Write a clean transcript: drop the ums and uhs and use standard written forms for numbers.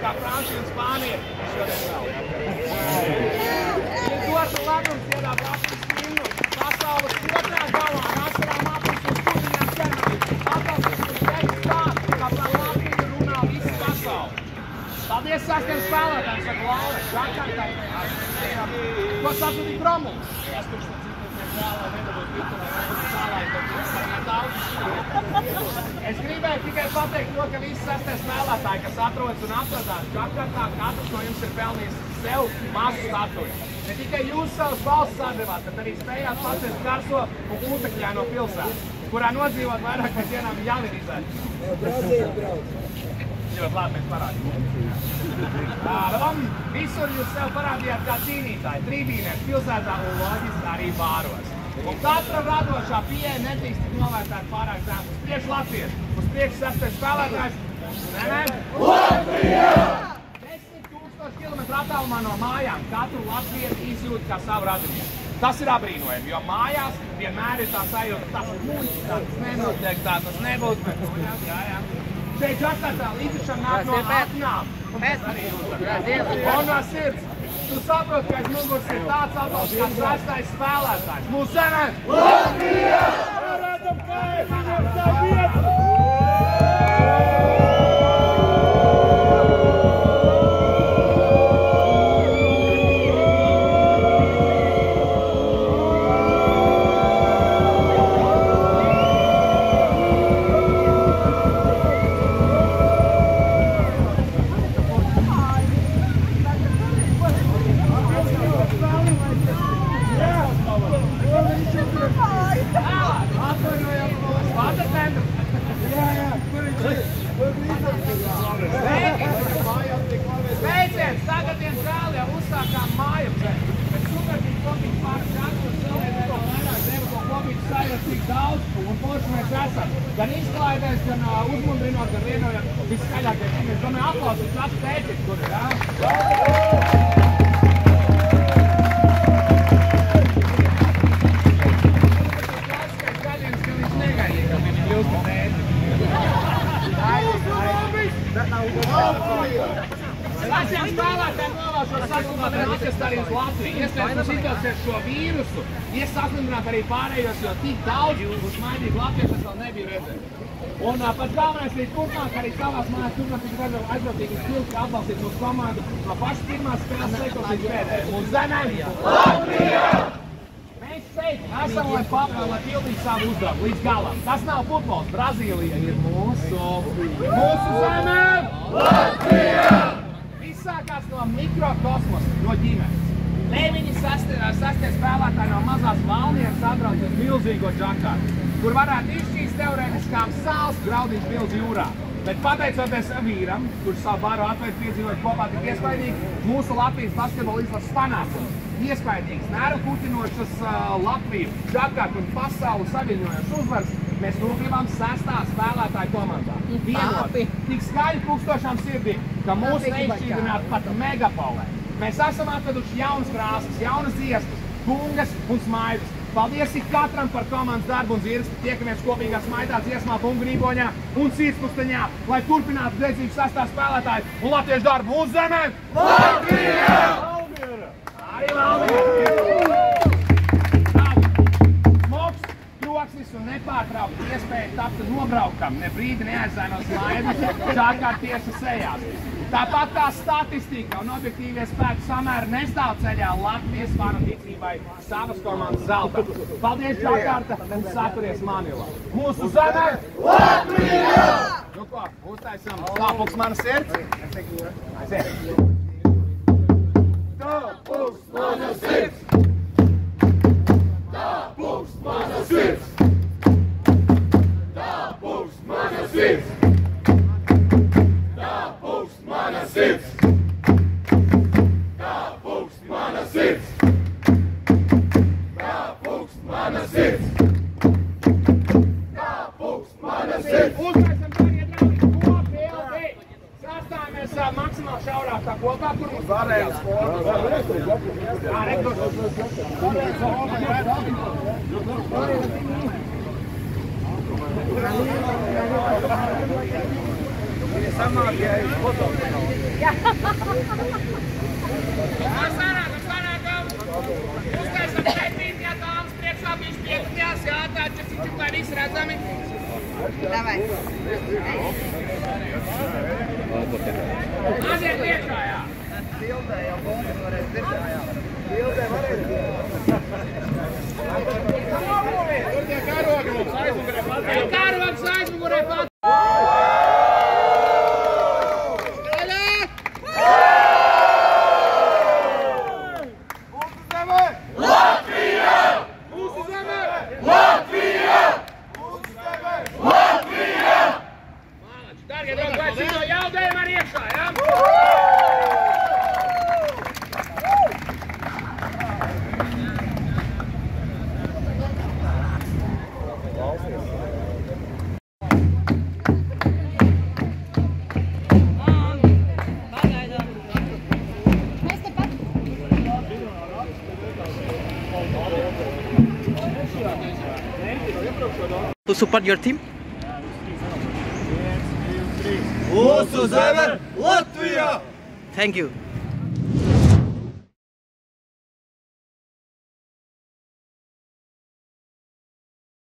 kā Francija un Spānija. Šodien vēl. Ir dots labums iedā Latvijas filmu. Pasaules otrā galā ar asarām aplis un studiņām ķermenī. Atbalstis un teikt tā, kā par Latviju runā visi pasauli. Paldies sāstiem spēlētājiem, saka Laura, Žakārtājiem. Ko sasūtīja Gromuls? Es kurš tā citas nevēlē nedabūt Viktuvē, nebūtu sālāji, bet viņam daudz. Es gribēju tikai pateikt to, ka visi sastie spēlētāji, kas atrodas un atradās Žakartā, katrs no jums ir pelnījis sev mazu statuju. Ne tikai jūs savus balsus sadevāt, bet arī spējāt pacelt karso un ūtekļaino pilsētu, kurā nodzīvot vairāk par dienām jaunizēt. Ļoti labi mēs parādījām. Visur jūs sev parādījāt kā cīnītāji, trībīnēs, pilsētā un loģiski arī bāros. Un katra radošā pieeja nedrīkst tik novērtēt pārāk zem. Uz priekšu Latvieši, uz priekšu sastais spēlētājs. Latvija! 10,000 kilometru attālumā no mājām katru latvieti izjūt kā savu radinieku. Tas ir apbrīnojami, jo mājās vienmēr ir tā sajūta, tas ir muļķis, tas nenotiek, tas nebūs, bet jā. Šeit Žakartā līdzišana nāk no aknām, un tas arī jūtas. Un no sirds. Tu saproti, ka aiz muguras ir tāds atbalsts kā sastais spēlētājs. Mūsu zemē! Latvija! Parādam, kā ir viņam savu vietu! Sveiciens! Tagadien vēl jau uzsākām mājapceļu, bet supertīgi kopīgi pāris jākur cilvēki to vairāk deva to kopīgi sajūtu, cik daudz un forši mēs esam. Gan izklaidēs, gan uzmundrinot, gan vienojot viskaļākie. Es domāju, aplausus kāds tētis, kur ir, jā? Sasiem spēlētājiem novēlšot sasliminātiem atrast arī uz Latviju. Iespējams, situācija ar šo vīrusu iesaslimdināt arī pārējos, jo tik daudz uz maidīgu latviešu es vēl nebiju redzēt. Un pats galvenais ir turpmāk arī savās mājās turpmāk aizbrauktīgi spilti atbalstīt mūsu komandu no pašas pirmās spēles sekos līdz pēdējai. Mūsu zemē! Latvija! Mēs šeit esam, lai pildītu savu uzdevumu līdz galam. Tas nav futbols. Brazīlija ir mūsu zemē! Latvija! Viss sākās no mikrokosmosa, no ģimenes. Leviņi sastie spēlētāji no mazās Valnieras atbrauc uz milzīgo Žakartu, kur varētu izšķīst teorētiskām sāls graudiņš milz jūrā. Bet pateicoties vīram, kurš savu baru atvērt piedzīvot kopā tik iespaidīgi, mūsu Latvijas basketbola izlases panākums. Iespaidīgs, nervu kutinošas Latviju, Žakartu un pasauli saviņojošas uzvaras mēs nokļuvām 6. spēlētāju komandā. Vienot, tik skaļi tūkstošām sirdīm, ka mūs neizšķīdinātu pat megapolē. Mēs esam atveduši jaunas krāsas, jaunas dziesmas, bungas un smaidus. Paldies ik katram par komandas darbu un dzirksti. Tiekamies kopīgā smaidā, dziesmā, bungu rīboņā un sirdspusteņā, lai turpinātu dedzību 6. spēlētāju un latviešu darbu mūsu zemē. Latvija! Arī Valmiera! Smogs, troksnis un nepārtraukti iespēja tapt nobraukam, ne brīdi neaizēno slaidus, Žakārt tieši sejās. Tāpat kā statistika un objektīvie spēku samēri nestāv ceļā Latvijas fanu ticībai savas komandas zeltā. Paldies, Žakarta, un saturies Manilā. Mūsu zemē Latvija! Nu ko, uztaisam tāpuks mana sirds? Aiziet! Tāpuks mana sirds! Tāpuks mana sirds! Tāpuks mana sirds! Tāpuks mana sirds! Tāpuks mana sirds! Tāpuks mana sirds! Tāpuks mana sirds! Uztaisam, darbie draugi, kopīgi! Sastājamies maksimāli šaurākā kopā, kur mums varējas formas. Uztaisam pretīti, ja dāmas priekšā viņš pietujās, jā, tā čaciņķi, lai visi redzami. Davai. Aiziet priekšā, jā. Bildē jau Bondi varēs dzirdēt, jā. Bildē varēs dzirdēt. Tur tie karogi mums aizmugurē pat. Karogs aizmugurē pat. Dargie draugi, vai šito jaudējumu arī iekšā, jā? To support your team? Mūsu zeme Latvijā! Thank you.